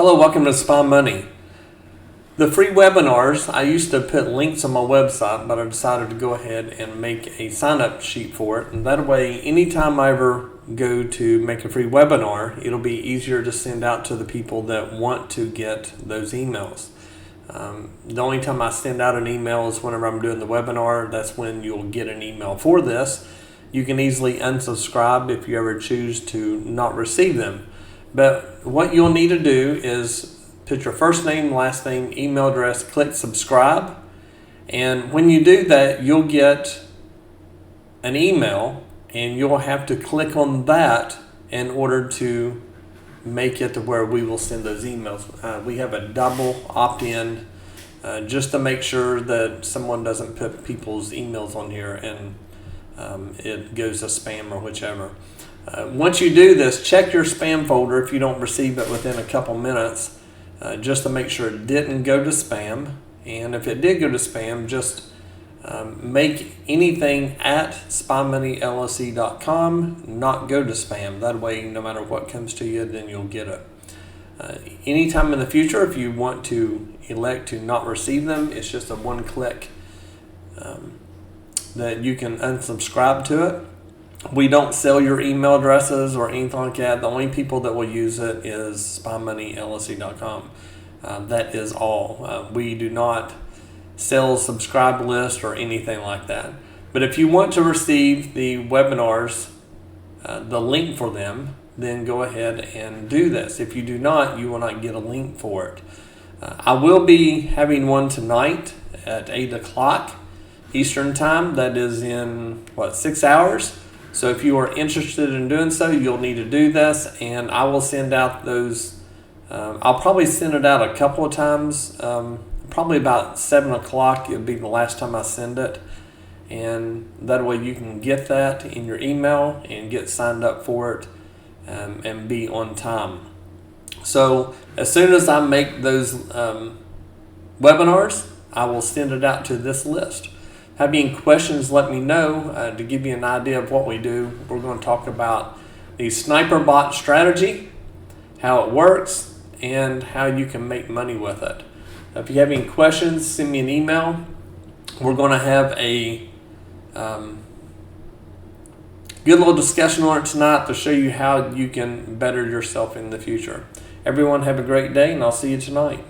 Hello, welcome to Spy Money. The free webinars, I used to put links on my website, but I decided to go ahead and make a sign-up sheet for it. And that way, anytime I ever go to make a free webinar, it'll be easier to send out to the people that want to get those emails. The only time I send out an email is whenever I'm doing the webinar. That's when you'll get an email for this. You can easily unsubscribe if you ever choose to not receive them. But what you'll need to do is put your first name, last name, email address, click subscribe. And when you do that, you'll get an email and you'll have to click on that in order to make it to where we will send those emails. We have a double opt-in just to make sure that someone doesn't put people's emails on here and it goes to spam or whichever. Once you do this, check your spam folder if you don't receive it within a couple minutes, just to make sure it didn't go to spam. And if it did go to spam, just make anything at spymoneyllc.com not go to spam. That way, no matter what comes to you, then you'll get it. Anytime in the future, if you want to elect to not receive them, it's just a one-click that you can unsubscribe to it. We don't sell your email addresses or anything like that. The only people that will use it is spymoneyllc.com. That is all. We do not sell subscribe list or anything like that. But if you want to receive the webinars, the link for them, then go ahead and do this. If you do not, you will not get a link for it. I will be having one tonight at 8 o'clock Eastern time. That is in, 6 hours? So if you are interested in doing so, you'll need to do this, and I will send out those. I'll probably send it out a couple of times. Probably about 7 o'clock. It'll be the last time I send it, and that way you can get that in your email and get signed up for it and be on time. So as soon as I make those webinars, I will send it out to this list. Have any questions, let me know. To give you an idea of what we do, we're going to talk about the sniper bot strategy, how it works, and how you can make money with it. If you have any questions, send me an email. We're going to have a good little discussion on it tonight to show you how you can better yourself in the future. Everyone have a great day, and I'll see you tonight.